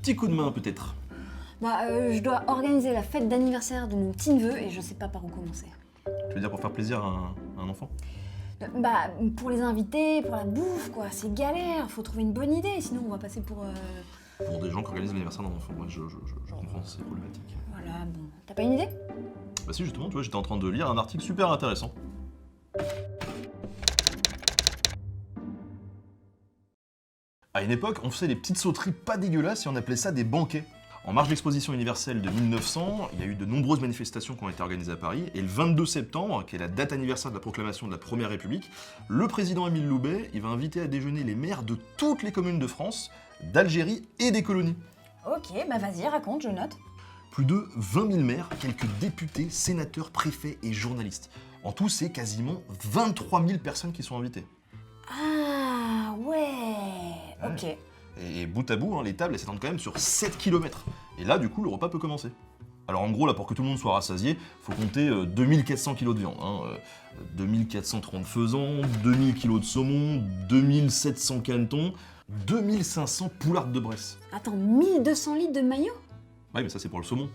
petit coup de main peut-être? Je dois organiser la fête d'anniversaire de mon petit-neveu et je sais pas par où commencer. Tu veux dire pour faire plaisir à un enfant? Pour les invités, pour la bouffe, quoi, c'est galère, faut trouver une bonne idée, sinon on va passer pour... Pour des gens qui organisent l'anniversaire d'un enfant, ouais, je comprends, c'est problématique. Voilà, bon. T'as pas une idée? Bah si, justement, tu vois, j'étais en train de lire un article super intéressant. À une époque, on faisait des petites sauteries pas dégueulasses et on appelait ça des banquets. En marge de l'exposition universelle de 1900, il y a eu de nombreuses manifestations qui ont été organisées à Paris, et le 22 septembre, qui est la date anniversaire de la proclamation de la Première République, le président Émile Loubet, il va inviter à déjeuner les maires de toutes les communes de France, d'Algérie et des colonies. Ok, vas-y, raconte, je note. Plus de 20 000 maires, quelques députés, sénateurs, préfets et journalistes. En tout, c'est quasiment 23 000 personnes qui sont invitées. Ah, ouais, ok. Et bout à bout, les tables elles s'étendent quand même sur 7 km. Et là, du coup, le repas peut commencer. Alors en gros, là, pour que tout le monde soit rassasié, faut compter 2400 kg de viande, 2430 faisans, 2000 kg de saumon, 2700 canetons, 2500 poulardes de Bresse. Attends, 1200 litres de maillot? Ouais, mais ça c'est pour le saumon.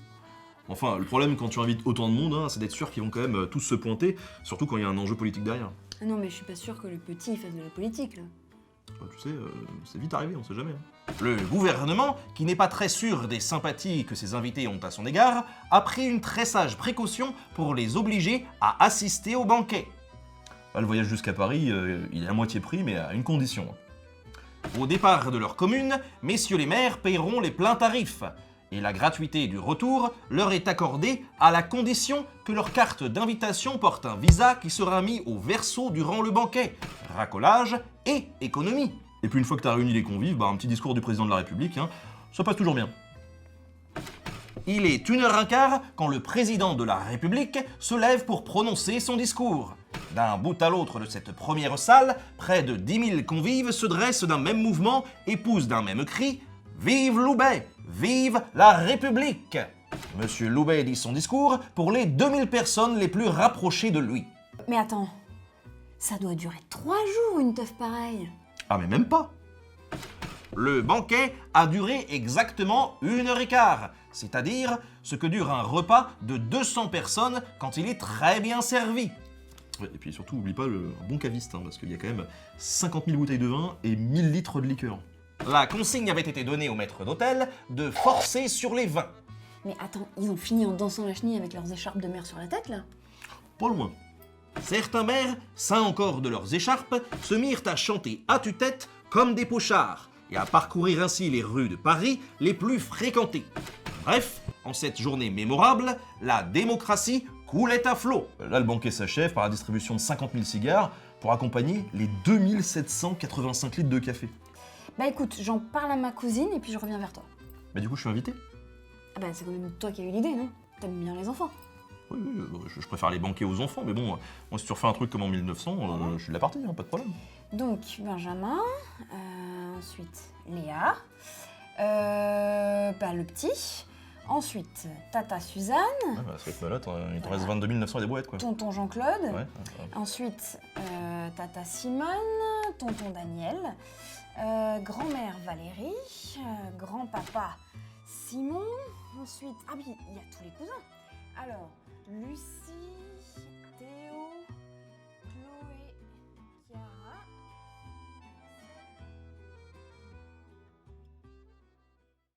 Enfin, le problème quand tu invites autant de monde, c'est d'être sûr qu'ils vont quand même tous se pointer, surtout quand il y a un enjeu politique derrière. Ah non, mais je suis pas sûre que le petit fasse de la politique, là. Tu sais, c'est vite arrivé, on sait jamais. Le gouvernement, qui n'est pas très sûr des sympathies que ses invités ont à son égard, a pris une très sage précaution pour les obliger à assister au banquet. Le voyage jusqu'à Paris, il est à moitié prix, mais à une condition. Au départ de leur commune, messieurs les maires paieront les pleins tarifs. Et la gratuité du retour leur est accordée à la condition que leur carte d'invitation porte un visa qui sera mis au verso durant le banquet. Racolage et économie. Et puis une fois que tu as réuni les convives, un petit discours du président de la République, ça passe toujours bien. Il est 1h15 quand le président de la République se lève pour prononcer son discours. D'un bout à l'autre de cette première salle, près de 10 000 convives se dressent d'un même mouvement et poussent d'un même cri « Vive Loubet! Vive la République !» Monsieur Loubet dit son discours pour les 2000 personnes les plus rapprochées de lui. Mais attends, ça doit durer 3 jours une teuf pareille. Ah mais même pas. Le banquet a duré exactement 1h15, c'est-à-dire ce que dure un repas de 200 personnes quand il est très bien servi. Ouais, et puis surtout, oublie pas un bon caviste, parce qu'il y a quand même 50 000 bouteilles de vin et 1000 litres de liqueur. La consigne avait été donnée au maître d'hôtel de forcer sur les vins. Mais attends, ils ont fini en dansant la chenille avec leurs écharpes de mer sur la tête, là? Pas loin. Certains maires, sains encore de leurs écharpes, se mirent à chanter à tue-tête comme des pochards et à parcourir ainsi les rues de Paris les plus fréquentées. Bref, en cette journée mémorable, la démocratie coulait à flot. Là, le banquet s'achève par la distribution de 50 000 cigares pour accompagner les 2785 litres de café. Écoute, j'en parle à ma cousine et puis je reviens vers toi. Du coup, je suis invité. C'est quand même toi qui as eu l'idée, non? T'aimes bien les enfants. Oui, je préfère les banquets aux enfants, mais bon, moi si tu refais un truc comme en 1900, je suis de la partie, pas de problème. Donc, Benjamin, ensuite Léa, le petit, ensuite Tata Suzanne, C'est avec Malotte, il t'en reste 22 900 et des brouettes, quoi. Tonton Jean-Claude, Ouais. ensuite Tata Simone, Tonton Daniel, grand-mère Valérie, grand-papa Simon, ensuite, il y a tous les cousins. Alors, Lucie,